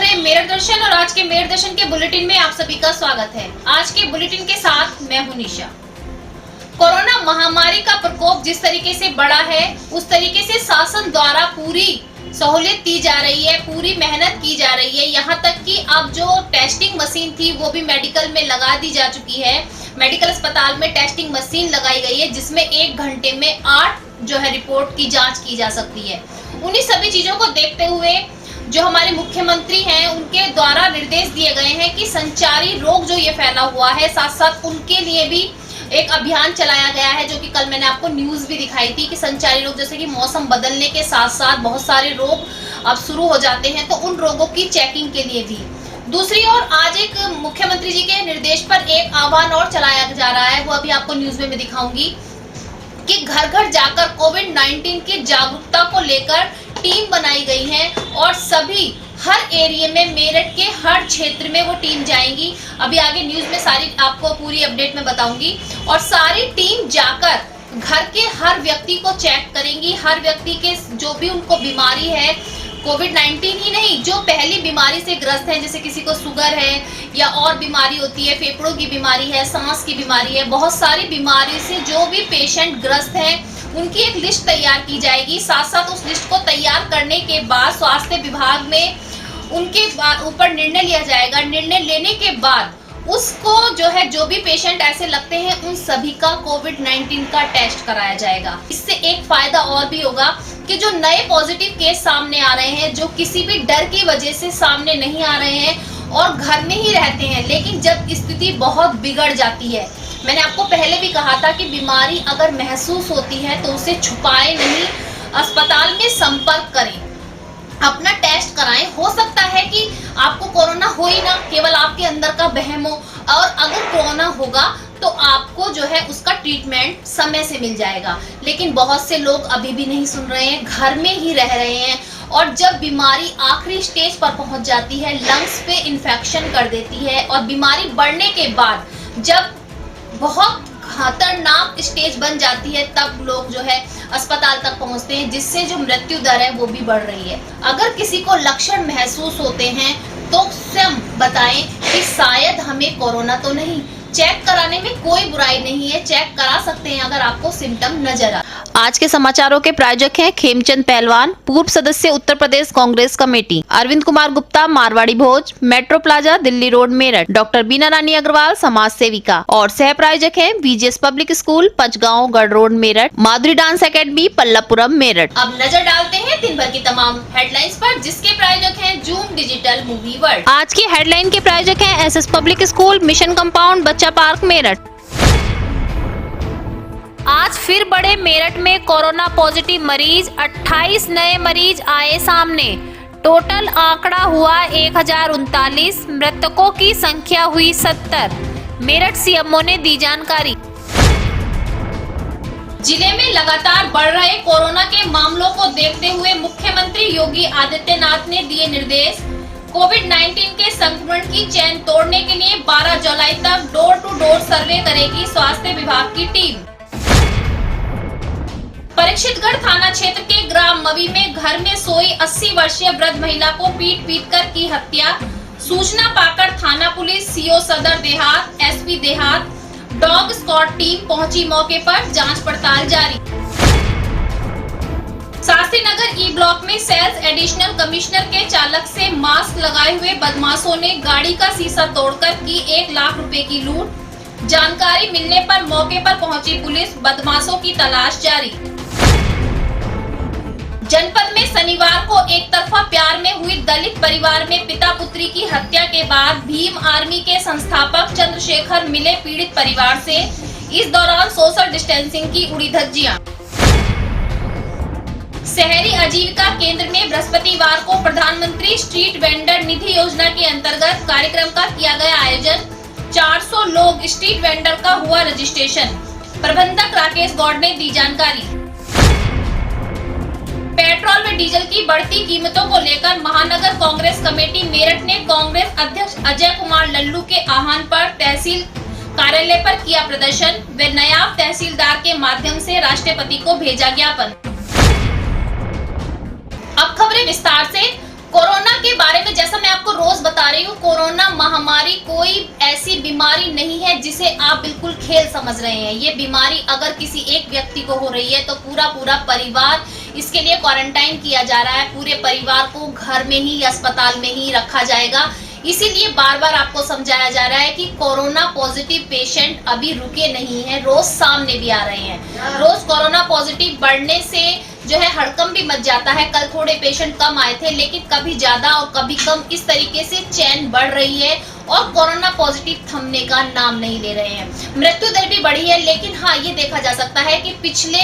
रहे हैं मेरठ दर्शन और आज के मेरठ दर्शन के बुलेटिन में आप सभी का स्वागत है। आज के बुलेटिन के साथ मैं हूं निशा। कोरोना महामारी का प्रकोप जिस तरीके से बढ़ा है उस तरीके से शासन द्वारा पूरी सहूलियत दी जा रही है, पूरी मेहनत की जा रही है। यहाँ तक कि अब जो टेस्टिंग मशीन थी वो भी मेडिकल में लगा दी जा चुकी है। मेडिकल अस्पताल में टेस्टिंग मशीन लगाई गई है जिसमें 1 घंटे में 8 जो है रिपोर्ट की जांच की जा सकती है। उन्हीं सभी चीजों को देखते हुए जो हमारे मुख्यमंत्री हैं उनके द्वारा निर्देश दिए गए हैं कि संचारी रोग जो ये फैला हुआ है, साथ साथ उनके लिए भी एक अभियान चलाया गया है, जो कि कल मैंने आपको न्यूज भी दिखाई थी कि संचारी रोग जैसे कि मौसम बदलने के साथ साथ बहुत सारे रोग अब शुरू हो जाते हैं, तो उन रोगों की चेकिंग के लिए भी। दूसरी ओर आज एक मुख्यमंत्री जी के निर्देश पर एक आह्वान और चलाया जा रहा है, वो अभी आपको न्यूज में मैं दिखाऊंगी कि घर घर जाकर कोविड-19 की जागरूकता को लेकर टीम बनाई गई है और सभी हर एरिया में मेरठ के हर क्षेत्र में वो टीम जाएंगी। अभी आगे न्यूज में सारी आपको पूरी अपडेट में बताऊंगी और सारी टीम जाकर घर के हर व्यक्ति को चेक करेंगी। हर व्यक्ति के जो भी उनको बीमारी है, कोविड-19 ही नहीं, जो पहली बीमारी से ग्रस्त है, जैसे किसी को शुगर है या और बीमारी होती है, फेफड़ों की बीमारी है, सांस की बीमारी है, बहुत सारी बीमारी से जो भी पेशेंट ग्रस्त हैं उनकी एक लिस्ट तैयार की जाएगी। साथ साथ उस लिस्ट को तैयार करने के बाद स्वास्थ्य विभाग में उनके ऊपर निर्णय लिया जाएगा। निर्णय लेने के बाद उसको जो है, जो भी पेशेंट ऐसे लगते हैं उन सभी का कोविड-19 का टेस्ट कराया जाएगा। इससे एक फायदा और भी होगा कि जो नए पॉजिटिव केस सामने आ रहे हैं, जो किसी भी डर की वजह से सामने नहीं आ रहे हैं और घर में ही रहते हैं, लेकिन जब स्थिति बहुत बिगड़ जाती है, मैंने आपको पहले भी कहा था कि बीमारी अगर महसूस होती है तो उसे छुपाए नहीं, अस्पताल में संपर्क करें, अपना टेस्ट कराएं। हो सकता है कि आपको कोरोना हो ही ना, केवल आपके अंदर का वहम हो, और अगर कोरोना होगा तो आपको जो है उसका ट्रीटमेंट समय से मिल जाएगा। लेकिन बहुत से लोग अभी भी नहीं सुन रहे हैं, घर में ही रह रहे हैं और जब बीमारी आखिरी स्टेज पर पहुंच जाती है, लंग्स पे इन्फेक्शन कर देती है और बीमारी बढ़ने के बाद जब बहुत खतरनाक स्टेज बन जाती है, तब लोग जो है अस्पताल तक पहुंचते हैं, जिससे जो मृत्यु दर है वो भी बढ़ रही है। अगर किसी को लक्षण महसूस होते हैं तो स्वयं बताएं कि शायद हमें कोरोना तो नहीं। चेक कराने में कोई बुराई नहीं है, चेक करा सकते हैं अगर आपको सिम्टम नजर आए। आज के समाचारों के प्रायोजक हैं खेमचंद पहलवान, पूर्व सदस्य Uttar Pradesh Congress committee, Arvind Kumar Gupta, Marwari Bhoj, metro plaza, Delhi road, Meerut, doctor Beena Rani Agarwal, समाज सेविका, और सह प्रायोजक हैं वीजीएस पब्लिक स्कूल, पंचगांव, गढ़ रोड, मेरठ, माधुरी डांस एकेडमी, पल्लवपुरम, मेरठ। अब नजर डालते हैं दिन भर की तमाम हेडलाइंस पर, जिसके प्रायोजक हैं जूम डिजिटल मूवी वर्ल्ड। आज की हेडलाइन के प्रायोजक हैं SS public school, mission compound, बच्चा पार्क, मेरठ। आज फिर बढ़े मेरठ में कोरोना पॉजिटिव मरीज, 28 नए मरीज आए सामने। टोटल आंकड़ा हुआ 1039, मृतकों की संख्या हुई 70। मेरठ सीएमओ ने दी जानकारी। जिले में लगातार बढ़ रहे कोरोना के मामलों को देखते हुए मुख्यमंत्री योगी आदित्यनाथ ने दिए निर्देश। कोविड-19 के संक्रमण की चेन तोड़ने के लिए 12 जुलाई तक डोर टू डोर सर्वे करेगी स्वास्थ्य विभाग की टीम। परीक्षितगढ़ थाना क्षेत्र के ग्राम मवी में घर में सोई 80 वर्षीय वृद्ध महिला को पीट कर की हत्या। सूचना पाकर थाना पुलिस, सीओ सदर देहात, एसपी देहात, डॉग स्क्वाड टीम पहुंची मौके पर, जांच पड़ताल जारी। शास्त्री नगर ई ब्लॉक में सेल्स एडिशनल कमिश्नर के चालक से मास्क लगाए हुए बदमाशों ने गाड़ी का शीशा तोड़कर की 1 लाख रुपए की लूट। जानकारी मिलने पर मौके पर पहुंची पुलिस, बदमाशों की तलाश जारी। जनपद में शनिवार को एक तरफा प्यार में हुई दलित परिवार में पिता पुत्री की हत्या के बाद भीम आर्मी के संस्थापक चंद्रशेखर मिले पीड़ित परिवार से। इस दौरान सोशल डिस्टेंसिंग की उड़ी धज्जियां। शहरी आजीविका केंद्र में बृहस्पतिवार को प्रधानमंत्री स्ट्रीट वेंडर निधि योजना के अंतर्गत कार्यक्रम का किया गया आयोजन। 400 लोग स्ट्रीट वेंडर का हुआ रजिस्ट्रेशन। प्रबंधक राकेश गौड़ ने दी जानकारी। पेट्रोल व डीजल की बढ़ती कीमतों को लेकर महानगर कांग्रेस कमेटी मेरठ ने कांग्रेस अध्यक्ष अजय कुमार लल्लू के आह्वान पर तहसील कार्यालय पर किया प्रदर्शन व नायब तहसीलदार के माध्यम से राष्ट्रपति को भेजा ज्ञापन। अब खबरें विस्तार से। कोरोना के बारे में जैसा मैं आपको रोज बता रही हूँ, कोरोना महामारी कोई ऐसी बीमारी नहीं है जिसे आप बिल्कुल खेल समझ रहे हैं। ये बीमारी अगर किसी एक व्यक्ति को हो रही है तो पूरा परिवार इसके लिए क्वारंटाइन किया जा रहा है। पूरे परिवार को घर में ही, अस्पताल में ही रखा जाएगा। इसीलिए बार बार आपको समझाया जा रहा है कि कोरोना पॉजिटिव पेशेंट अभी रुके नहीं हैं, रोज सामने भी आ रहे हैं। रोज कोरोना पॉजिटिव बढ़ने से जो है हड़कंप भी मच जाता है। कल थोड़े पेशेंट कम आए थे, लेकिन कभी ज्यादा और कभी कम, इस तरीके से चेन बढ़ रही है और कोरोना पॉजिटिव थमने का नाम नहीं ले रहे हैं। मृत्यु दर भी बढ़ी है, लेकिन हाँ, ये देखा जा सकता है कि पिछले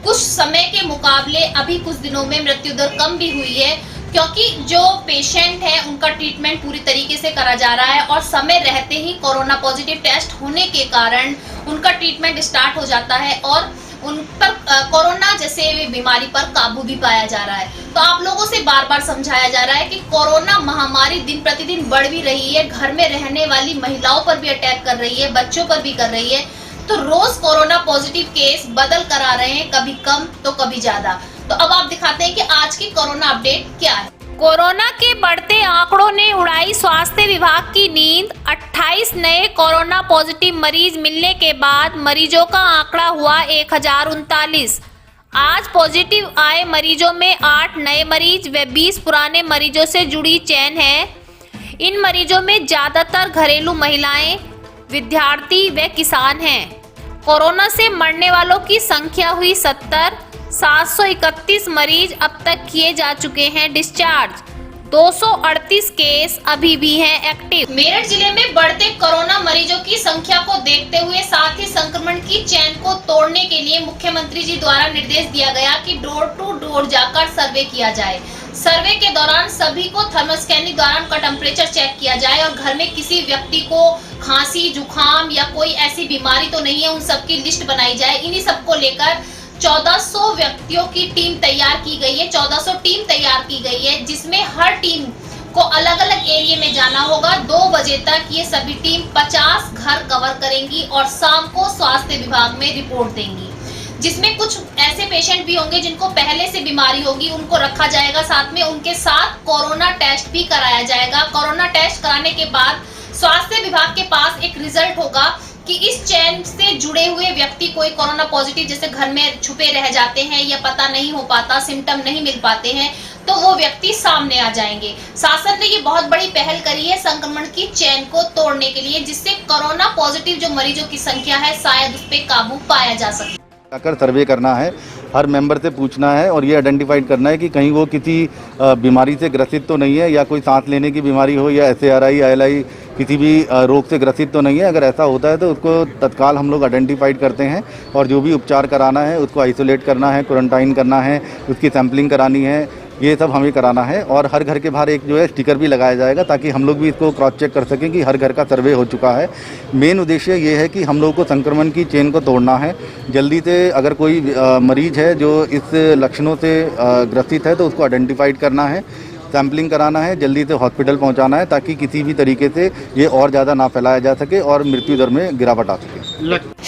कुछ समय के मुकाबले अभी कुछ दिनों में मृत्यु दर कम भी हुई है, क्योंकि जो पेशेंट है उनका ट्रीटमेंट पूरी तरीके से करा जा रहा है और समय रहते ही कोरोना पॉजिटिव टेस्ट होने के कारण उनका ट्रीटमेंट स्टार्ट हो जाता है और उन पर कोरोना जैसे बीमारी पर काबू भी पाया जा रहा है। तो आप लोगों से बार बार समझाया जा रहा है कि कोरोना महामारी दिन प्रतिदिन बढ़ भी रही है, घर में रहने वाली महिलाओं पर भी अटैक कर रही है, बच्चों पर भी कर रही है। तो रोज कोरोना पॉजिटिव केस बदल कर आ रहे हैं, कभी कम तो कभी ज्यादा। तो अब आप दिखाते हैं कि आज की कोरोना अपडेट क्या है। कोरोना के बढ़ते आंकड़ों ने उड़ाई स्वास्थ्य विभाग की नींद। 28 नए कोरोना पॉजिटिव मरीज मिलने के बाद मरीजों का आंकड़ा हुआ 1039। आज पॉजिटिव आए मरीजों में 8 नए मरीज व 20 पुराने मरीजों से जुड़ी चेन है। इन मरीजों में ज्यादातर घरेलू महिलाएं, विद्यार्थी व किसान हैं। कोरोना से मरने वालों की संख्या हुई 70। 731 मरीज अब तक किए जा चुके हैं डिस्चार्ज। 238 केस अभी भी हैं एक्टिव। मेरठ जिले में बढ़ते कोरोना मरीजों की संख्या को देखते हुए साथ ही संक्रमण की चेन को तोड़ने के लिए मुख्यमंत्री जी द्वारा निर्देश दिया गया कि डोर टू डोर जाकर सर्वे किया जाए। सर्वे के दौरान सभी को थर्मल स्कैनिंग द्वारा उनका टेम्परेचर चेक किया जाए और घर में किसी व्यक्ति को खांसी, जुकाम या कोई ऐसी बीमारी तो नहीं है, उन सबकी लिस्ट बनाई जाए। इन्हीं सबको लेकर 1400 व्यक्तियों की टीम तैयार की गई है। 1400 टीम तैयार की गई है, जिसमें हर टीम को अलग अलग एरिया में जाना होगा। 2 बजे तक ये सभी टीम 50 घर कवर करेंगी और शाम को स्वास्थ्य विभाग में रिपोर्ट देंगी। जिसमें कुछ ऐसे पेशेंट भी होंगे जिनको पहले से बीमारी होगी, उनको रखा जाएगा साथ में। उनके साथ कोरोना टेस्ट भी कराया जाएगा। कोरोना टेस्ट कराने के बाद स्वास्थ्य विभाग के पास एक रिजल्ट होगा कि इस चेन से जुड़े हुए व्यक्ति कोई कोरोना पॉजिटिव जैसे घर में छुपे रह जाते हैं या पता नहीं हो पाता, सिम्टम नहीं मिल पाते हैं, तो वो व्यक्ति सामने आ जाएंगे। शासन ने ये बहुत बड़ी पहल करी है संक्रमण की चेन को तोड़ने के लिए, जिससे कोरोना पॉजिटिव जो मरीजों की संख्या है शायद उस पर काबू पाया जा सके। जाकर सर्वे करना है, हर मेंबर से पूछना है और ये आइडेंटिफाइड करना है कि कहीं वो किसी बीमारी से ग्रसित तो नहीं है, या कोई सांस लेने की बीमारी हो या SARI, ILI किसी भी रोग से ग्रसित तो नहीं है। अगर ऐसा होता है तो उसको तत्काल हम लोग आइडेंटिफाइड करते हैं और जो भी उपचार कराना है उसको आइसोलेट करना है, क्वारंटाइन करना है, उसकी सैंपलिंग करानी है, ये सब हमें कराना है। और हर घर के बाहर एक जो है स्टिकर भी लगाया जाएगा ताकि हम लोग भी इसको क्रॉस चेक कर सकें कि हर घर का सर्वे हो चुका है। मेन उद्देश्य ये है कि हम लोग को संक्रमण की चेन को तोड़ना है जल्दी से। अगर कोई मरीज है जो इस लक्षणों से ग्रसित है तो उसको आइडेंटिफाइड करना है, सैंपलिंग कराना है, जल्दी से हॉस्पिटल पहुंचाना है ताकि किसी भी तरीके से ये और ज़्यादा ना फैलाया जा सके और मृत्यु दर में गिरावट आ सके।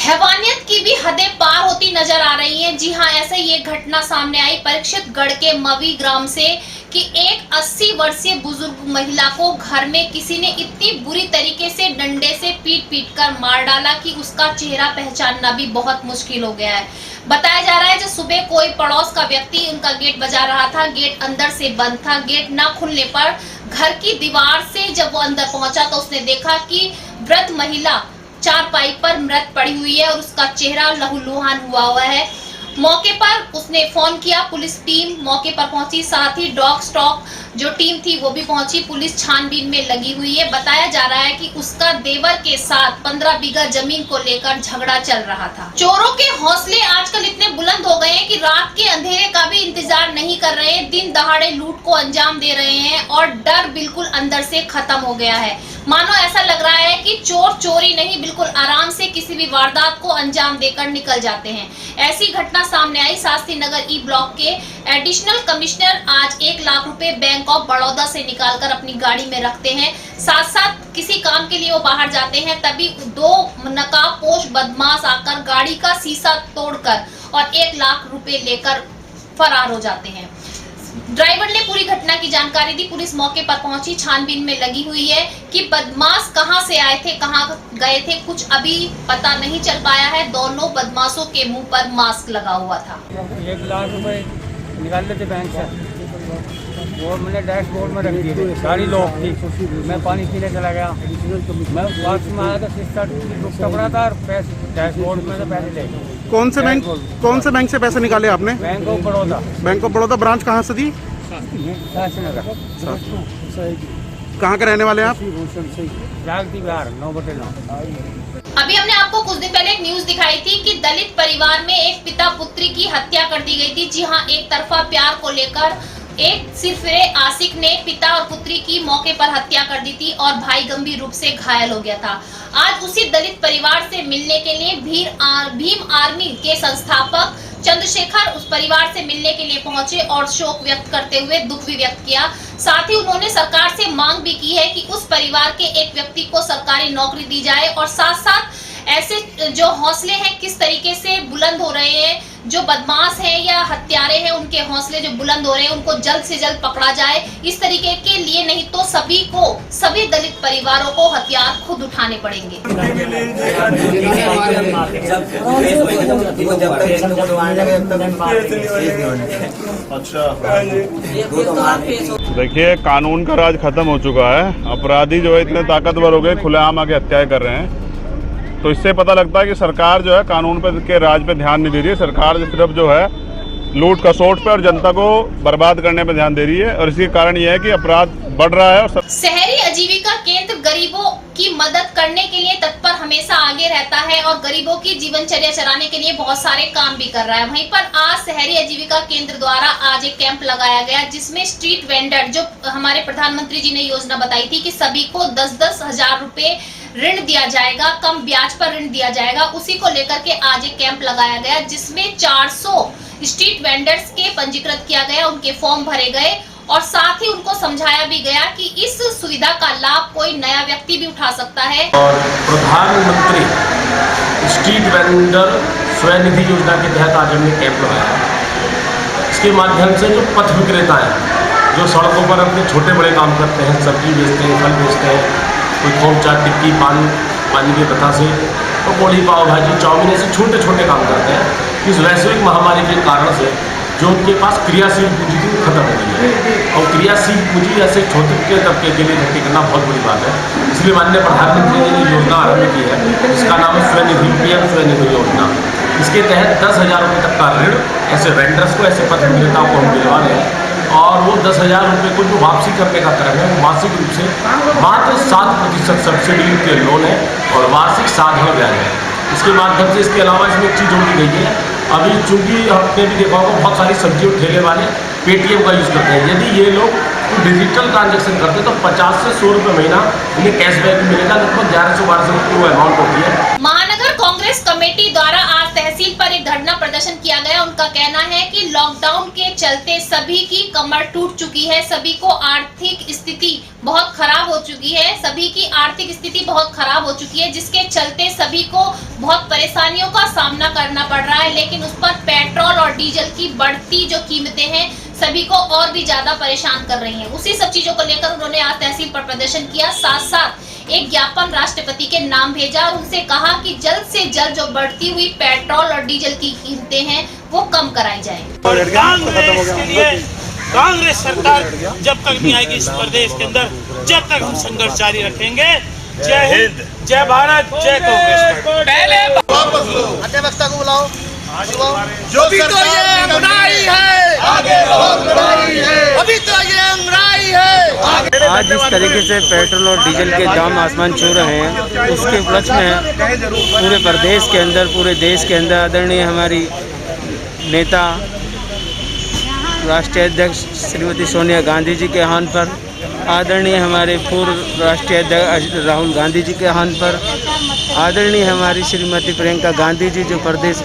हैवानियत की भी हदें पार होती नजर आ रही हैं। जी हाँ, ऐसे ये घटना सामने आई परीक्षितगढ़ के मवी ग्राम से कि एक 80 वर्षीय बुजुर्ग महिला को घर में किसी ने इतनी बुरी तरीके से डंडे से पीट कर मार डाला कि उसका चेहरा पहचानना भी बहुत मुश्किल हो गया है। बताया जा रहा है जो सुबह कोई पड़ोस का व्यक्ति उनका गेट बजा रहा था, गेट अंदर से बंद था। गेट ना खुलने पर घर की दीवार से जब वो अंदर पहुंचा तो उसने देखा कि वृद्ध महिला चारपाई पर मृत पड़ी हुई है और उसका चेहरा लहूलुहान हुआ है। मौके पर उसने फोन किया, पुलिस टीम मौके पर पहुंची, साथ ही डॉग स्टॉक जो टीम थी वो भी पहुंची। पुलिस छानबीन में लगी हुई है। बताया जा रहा है कि उसका देवर के साथ 15 बीघा जमीन को लेकर झगड़ा चल रहा था। चोरों के हौसले आजकल इतने बुलंद हो गए हैं कि रात के अंधेरे का भी इंतजार नहीं कर रहे हैं, दिन दहाड़े लूट को अंजाम दे रहे हैं और डर बिल्कुल अंदर से खत्म हो गया है। मानो ऐसा लग रहा है कि चोर चोरी नहीं, बिल्कुल आराम से किसी भी वारदात को अंजाम देकर निकल जाते हैं। ऐसी घटना सामने आई शास्त्री नगर ई ब्लॉक के एडिशनल कमिश्नर आज 1 लाख रुपए बैंक ऑफ बड़ौदा से निकालकर अपनी गाड़ी में रखते हैं। साथ साथ किसी काम के लिए वो बाहर जाते हैं, तभी 2 नकाबपोश बदमाश आकर गाड़ी का शीशा तोड़कर और 1 लाख रुपए लेकर फरार हो जाते हैं। ड्राइवर ने पूरी घटना की जानकारी दी। पुलिस मौके पर पहुंची, छानबीन में लगी हुई है कि बदमाश कहां से आए थे, कहां गए थे, कुछ अभी पता नहीं चल पाया है। दोनों बदमाशों के मुंह पर मास्क लगा हुआ था। 1 लाख रुपए निकाल लेते बैंक से, वो मैंने डैशबोर्ड में रख दिए थे। गाड़ी लॉक थी, मैं पानी पीने चला गया। मैं वापस में आया तो सिस्टर रुकता पड़ा था और पैसे डैशबोर्ड में से पैसे ले गए। कौन से बैंक से पैसे निकाले आपने? Bank of Baroda. Bank of Baroda branch कहाँ से थी? शास्त्री कहाँ के रहने वाले हैं आप? जागती बिहार 9/9। अभी हमने आपको कुछ दिन पहले एक न्यूज दिखाई थी कि दलित परिवार में एक पिता पुत्री की हत्या कर दी गई थी। जी हाँ, एक तरफा प्यार को लेकर एक सिरफिरे आशिक ने पिता और पुत्री की मौके पर हत्या कर दी थी और भाई गंभीर रूप से घायल हो गया था। आज उसी दलित परिवार से मिलने के लिए भीम आर्मी के संस्थापक चंद्रशेखर उस परिवार से मिलने के लिए पहुंचे और शोक व्यक्त करते हुए दुख भी व्यक्त किया। साथ ही उन्होंने सरकार से मांग भी की है कि उस परिवार के एक व्यक्ति को सरकारी नौकरी दी जाए और साथ साथ ऐसे जो हौसले हैं किस तरीके से बुलंद हो रहे हैं, जो बदमाश हैं या हत्यारे हैं, उनके हौसले जो बुलंद हो रहे हैं उनको जल्द से जल्द पकड़ा जाए। इस तरीके के लिए नहीं तो सभी दलित परिवारों को हथियार खुद उठाने पड़ेंगे। देखिए, कानून का राज खत्म हो चुका है। अपराधी जो है इतने ताकतवर हो गए, खुलेआम आके हत्याएं कर रहे हैं। तो इससे पता लगता है कि सरकार जो है कानून पे के राज पे ध्यान नहीं दे रही है। सरकार सिर्फ जो है लूट खसोट पे और जनता को बर्बाद करने पे ध्यान दे रही है और इसी कारण यह है कि अपराध बढ़ रहा है। और शहरी आजीविका केंद्र गरीबों की मदद करने के लिए तत्पर हमेशा आगे रहता है और गरीबों की जीवनचर्या चलाने के लिए बहुत सारे काम भी कर रहा है। वहीं पर आज शहरी आजीविका केंद्र द्वारा आज एक कैंप लगाया गया जिसमें स्ट्रीट वेंडर, जो हमारे प्रधानमंत्री जी ने योजना बताई थी कि सभी को 10-10 हजार रुपए ऋण दिया जाएगा, कम ब्याज पर ऋण दिया जाएगा, उसी को लेकर के आज एक कैंप लगाया गया जिसमें 400 स्ट्रीट वेंडर्स के पंजीकृत किया गया, उनके फॉर्म भरे गए और साथ ही उनको समझाया भी गया कि इस सुविधा का लाभ कोई नया व्यक्ति भी उठा सकता है। और प्रधानमंत्री स्ट्रीट वेंडर स्वनिधि योजना के तहत आज हमने कैंप लगाया। इसके माध्यम से जो पथ विक्रेता हैं, जो सड़कों पर अपने छोटे बड़े काम करते हैं, सब्जी बेचते हैं, फल बेचते हैं, कोई थोक चाट टिक्की पानी की प्रथा से तो पोली पाव भाजी चाउमीन ऐसे छोटे छोटे काम करते हैं। इस वैश्विक महामारी के कारण से जो उनके पास क्रियाशील पूंजी थी खत्म हो गई है और क्रियाशील पूंजी ऐसे छोटे तबके के लिए इकट्ठी करना बहुत बड़ी बात है। इसलिए माननीय प्रधानमंत्री ने ये योजना आरंभ की है, इसका नाम है स्वनिधि, पीएम स्वनिधि योजना। इसके तहत 10,000 रुपये तक का ऋण ऐसे वेंडर्स को, ऐसे पथ विक्रेताओं को हम दिलवा रहे हैं और वो 10,000 रुपये को जो वापसी करने का क्रम है वो मासिक रूप से मात्र 7% सब्सिडी के लोन है और वार्षिक साधारण ब्याज है। इसके माध्यम से इसके अलावा इसमें एक चीज़ जोड़ी गई है। अभी चूंकि आपने भी देखा होगा बहुत सारी सब्जी और ठेले वाले पेटीएम का यूज़ करते हैं। यदि ये लोग डिजिटल ट्रांजैक्शन करते हैं तो 50 से 100 रुपये महीना इन्हें कैशबैक मिलेगा। लगभग 1100-1200 रुपये वो अमाउंट होती है। महानगर कांग्रेस कमेटी द्वारा आज तहसील पर एक धरना प्रदर्शन किया गया। उनका कहना है कि लॉकडाउन के चलते सभी की कमर टूट चुकी है, सभी को आर्थिक स्थिति बहुत खराब हो चुकी है, सभी की आर्थिक स्थिति बहुत खराब हो चुकी है, जिसके चलते सभी को बहुत परेशानियों का सामना करना पड़ रहा है। लेकिन उस पर पेट्रोल और डीजल की बढ़ती जो कीमतें हैं सभी को और भी ज्यादा परेशान कर रही हैं। उसी सब चीजों को लेकर उन्होंने आज तहसील पर प्रदर्शन किया, साथ साथ एक ज्ञापन राष्ट्रपति के नाम भेजा और उनसे कहा कि जल्द से जल्द जो बढ़ती हुई पेट्रोल और डीजल की कीमतें हैं वो कम कराई जाए। कांग्रेस सरकार जब तक नहीं आएगी इस प्रदेश के अंदर, जब तक हम संघर्ष जारी रखेंगे। जय हिंद, जय भारत, जय कांग्रेस। पहले अध्यक्षता को बुलाओ। जो भी तो ये अंगड़ाई है, अभी तो ये अंगड़ाई है। आज जिस तरीके से पेट्रोल और डीजल के दाम आसमान छू रहे हैं, उसके उपलक्ष्य में पूरे प्रदेश के अंदर, पूरे देश के अंदर आदरणीय हमारी नेता राष्ट्रीय अध्यक्ष श्रीमती सोनिया गांधी जी के आह्वान पर, आदरणीय हमारे पूर्व राष्ट्रीय अध्यक्ष राहुल गांधी जी के आह्वान पर, आदरणीय हमारी श्रीमती प्रियंका गांधी जी जो प्रदेश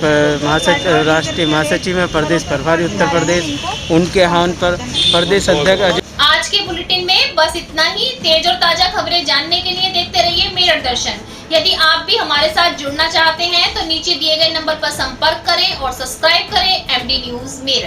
राष्ट्रीय महासचिव हैं प्रदेश प्रभारी उत्तर प्रदेश, उनके आह्वान पर प्रदेश अध्यक्ष। आज के बुलेटिन में बस इतना ही। तेज और ताजा खबरें जानने के लिए देखते रहिए मेरठ दर्शन। यदि आप भी हमारे साथ जुड़ना चाहते हैं तो नीचे दिए गए नंबर पर संपर्क करें और सब्सक्राइब करें MD न्यूज मेरठ।